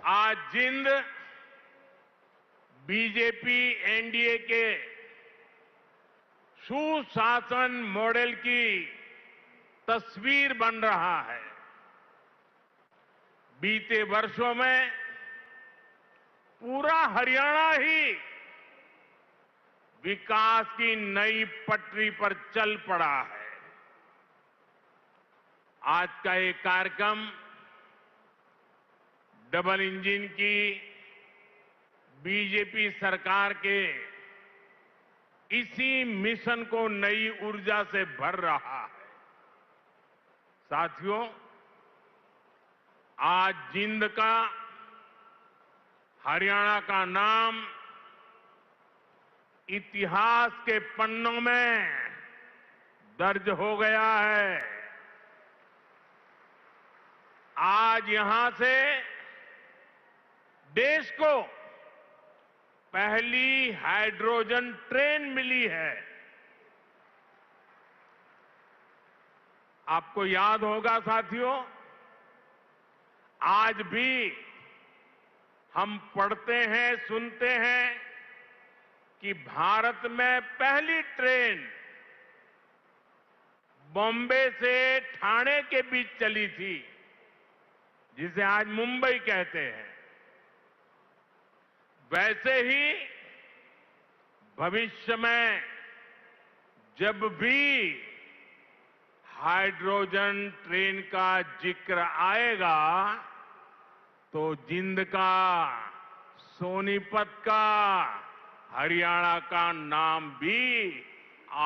आज जिंद BJP NDA के सुशासन मॉडल की तस्वीर बन रहा है। बीते वर्षों में पूरा हरियाणा ही विकास की नई पटरी पर चल पड़ा है। आज का ये कार्यक्रम डबल इंजन की बीजेपी सरकार के इसी मिशन को नई ऊर्जा से भर रहा है। साथियों, आज जिंद का, हरियाणा का नाम इतिहास के पन्नों में दर्ज हो गया है। आज यहां से देश को पहली हाइड्रोजन ट्रेन मिली है। आपको याद होगा साथियों, आज भी हम पढ़ते हैं, सुनते हैं कि भारत में पहली ट्रेन बॉम्बे से ठाणे के बीच चली थी, जिसे आज मुंबई कहते हैं। वैसे ही भविष्य में जब भी हाइड्रोजन ट्रेन का जिक्र आएगा तो जिंद का, सोनीपत का, हरियाणा का नाम भी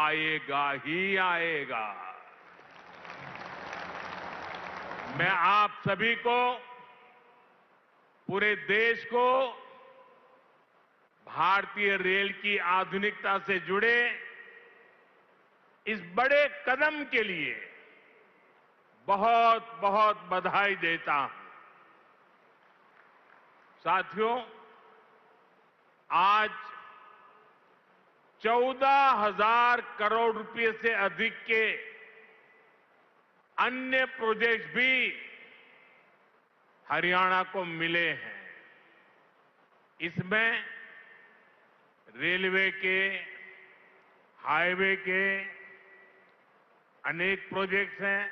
आएगा ही आएगा। मैं आप सभी को, पूरे देश को भारतीय रेल की आधुनिकता से जुड़े इस बड़े कदम के लिए बहुत बहुत बधाई देता हूं। साथियों, आज 14,000 करोड़ रुपए से अधिक के अन्य प्रोजेक्ट भी हरियाणा को मिले हैं। इसमें रेलवे के, हाईवे के अनेक प्रोजेक्ट्स हैं।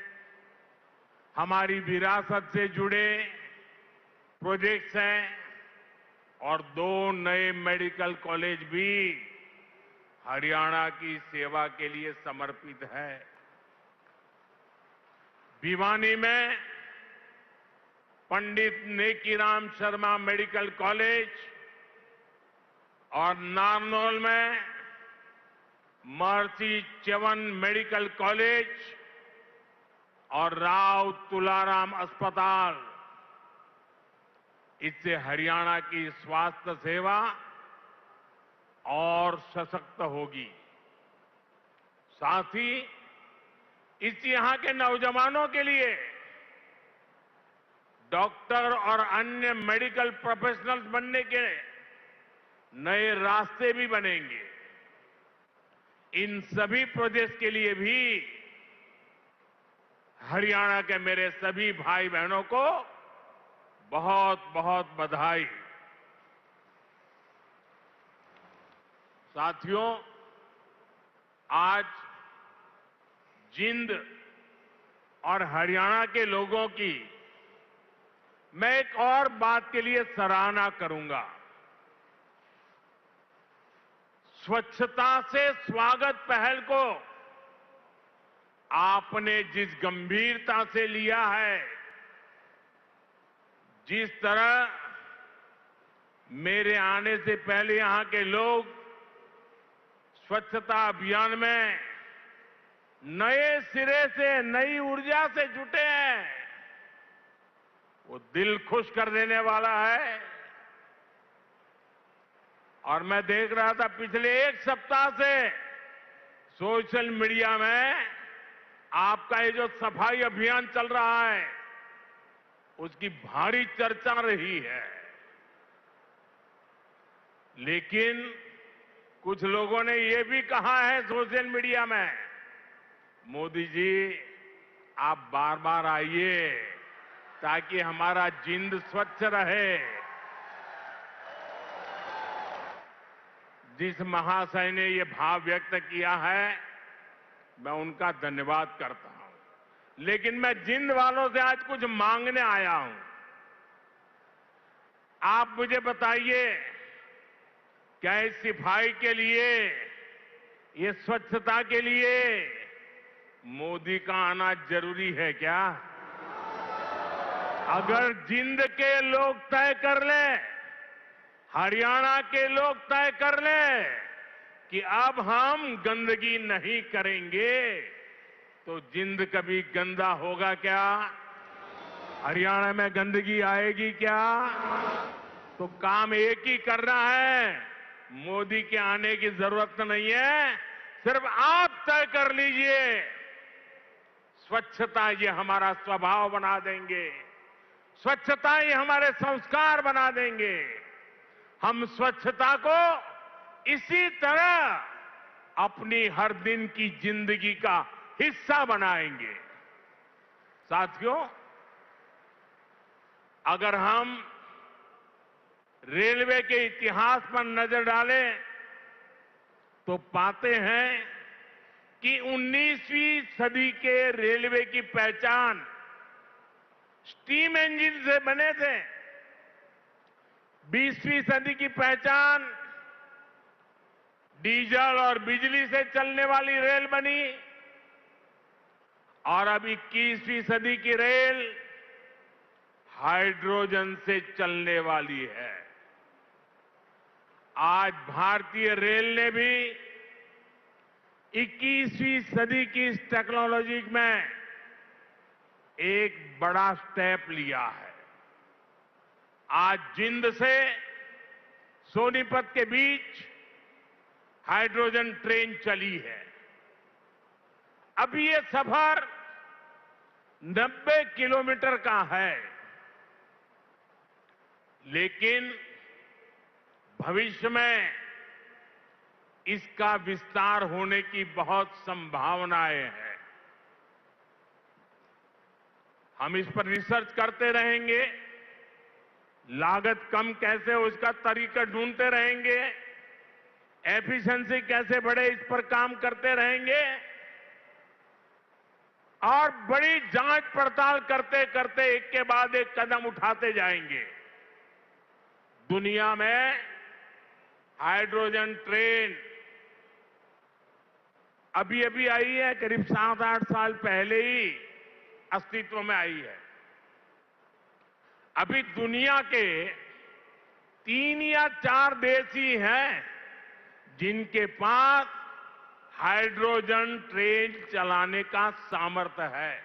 हमारी विरासत से जुड़े प्रोजेक्ट्स हैं और 2 नए मेडिकल कॉलेज भी हरियाणा की सेवा के लिए समर्पित है। भिवानी में पंडित नेकीराम शर्मा मेडिकल कॉलेज और नारनौल में महर्षि च्यवन मेडिकल कॉलेज और राव तुलाराम अस्पताल, इससे हरियाणा की स्वास्थ्य सेवा और सशक्त होगी। साथ ही इस यहां के नौजवानों के लिए डॉक्टर और अन्य मेडिकल प्रोफेशनल्स बनने के नए रास्ते भी बनेंगे। इन सभी प्रोजेक्ट्स के लिए भी हरियाणा के मेरे सभी भाई बहनों को बहुत बहुत बधाई। साथियों, आज जिंद और हरियाणा के लोगों की मैं एक और बात के लिए सराहना करूंगा। स्वच्छता से स्वागत पहल को आपने जिस गंभीरता से लिया है, जिस तरह मेरे आने से पहले यहां के लोग स्वच्छता अभियान में नए सिरे से, नई ऊर्जा से जुटे हैं, वो दिल खुश कर देने वाला है। और मैं देख रहा था पिछले 1 सप्ताह से सोशल मीडिया में आपका ये जो सफाई अभियान चल रहा है, उसकी भारी चर्चा रही है। लेकिन कुछ लोगों ने ये भी कहा है सोशल मीडिया में, मोदी जी आप बार बार आइए ताकि हमारा जिंद स्वच्छ रहे। जिस महाशय ने ये भाव व्यक्त किया है, मैं उनका धन्यवाद करता हूं। लेकिन मैं जिंद वालों से आज कुछ मांगने आया हूं। आप मुझे बताइए, क्या इस सफाई के लिए, ये स्वच्छता के लिए मोदी का आना जरूरी है क्या? अगर जिंद के लोग तय कर लें, हरियाणा के लोग तय कर लें कि अब हम गंदगी नहीं करेंगे, तो जिंद कभी गंदा होगा क्या? हरियाणा में गंदगी आएगी क्या? तो काम एक ही करना है, मोदी के आने की जरूरत नहीं है, सिर्फ आप तय कर लीजिए। स्वच्छता ये हमारा स्वभाव बना देंगे, स्वच्छता ये हमारे संस्कार बना देंगे। हम स्वच्छता को इसी तरह अपनी हर दिन की जिंदगी का हिस्सा बनाएंगे। साथियों, अगर हम रेलवे के इतिहास पर नजर डालें तो पाते हैं कि 19वीं सदी के रेलवे की पहचान स्टीम इंजन से बने थे। 20वीं सदी की पहचान डीजल और बिजली से चलने वाली रेल बनी, और अब 21वीं सदी की रेल हाइड्रोजन से चलने वाली है। आज भारतीय रेल ने भी 21वीं सदी की इस टेक्नोलॉजी में एक बड़ा स्टेप लिया है। आज जिंद से सोनीपत के बीच हाइड्रोजन ट्रेन चली है। अभी ये सफर 90 किलोमीटर का है, लेकिन भविष्य में इसका विस्तार होने की बहुत संभावनाएं हैं। हम इस पर रिसर्च करते रहेंगे, लागत कम कैसे हो इसका तरीका ढूंढते रहेंगे, एफिशिएंसी कैसे बढ़े इस पर काम करते रहेंगे, और बड़ी जांच पड़ताल करते करते एक के बाद एक कदम उठाते जाएंगे। दुनिया में हाइड्रोजन ट्रेन अभी अभी आई है, करीब 7-8 साल पहले ही अस्तित्व में आई है। अभी दुनिया के 3 या 4 देश ही हैं जिनके पास हाइड्रोजन ट्रेन चलाने का सामर्थ्य है,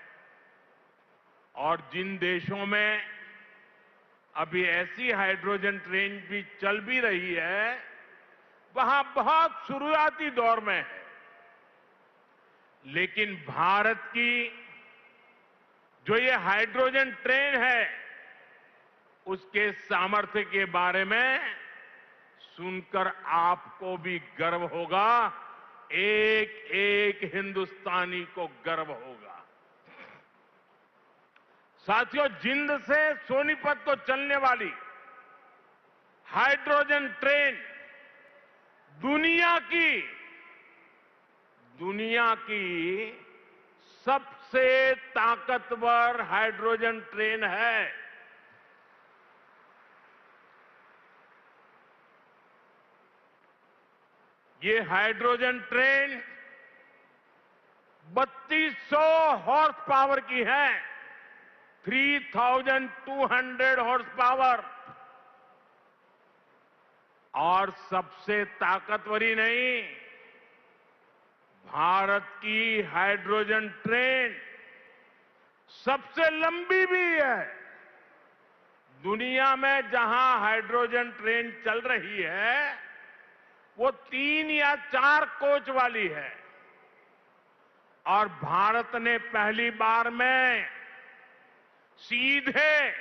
और जिन देशों में अभी ऐसी हाइड्रोजन ट्रेन भी चल भी रही है, वहां बहुत शुरुआती दौर में है। लेकिन भारत की जो ये हाइड्रोजन ट्रेन है, उसके सामर्थ्य के बारे में सुनकर आपको भी गर्व होगा, एक एक हिंदुस्तानी को गर्व होगा। साथियों, जिंद से सोनीपत को चलने वाली हाइड्रोजन ट्रेन दुनिया की सबसे ताकतवर हाइड्रोजन ट्रेन है। ये हाइड्रोजन ट्रेन 3200 हॉर्स पावर की है, 3200 हॉर्स पावर। और सबसे ताकतवर ही नहीं, भारत की हाइड्रोजन ट्रेन सबसे लंबी भी है। दुनिया में जहां हाइड्रोजन ट्रेन चल रही है वो 3 या 4 कोच वाली है, और भारत ने पहली बार में सीधे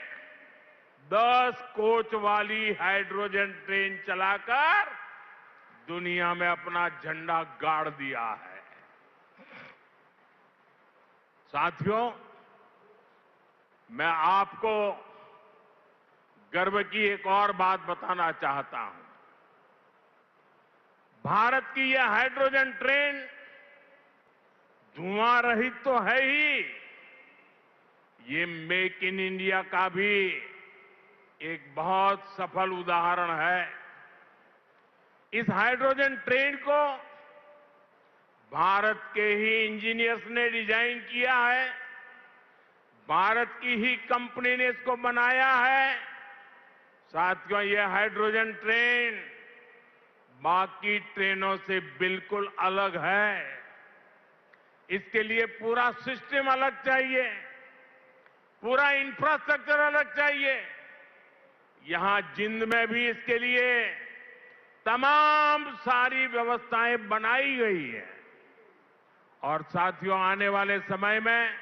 10 कोच वाली हाइड्रोजन ट्रेन चलाकर दुनिया में अपना झंडा गाड़ दिया है। साथियों, मैं आपको गर्व की एक और बात बताना चाहता हूं। भारत की यह हाइड्रोजन ट्रेन धुआं रहित तो है ही, ये मेक इन इंडिया का भी एक बहुत सफल उदाहरण है। इस हाइड्रोजन ट्रेन को भारत के ही इंजीनियर्स ने डिजाइन किया है, भारत की ही कंपनी ने इसको बनाया है। साथियों, यह हाइड्रोजन ट्रेन बाकी ट्रेनों से बिल्कुल अलग है। इसके लिए पूरा सिस्टम अलग चाहिए, पूरा इंफ्रास्ट्रक्चर अलग चाहिए। यहां जिंद में भी इसके लिए तमाम सारी व्यवस्थाएं बनाई गई है। और साथियों, आने वाले समय में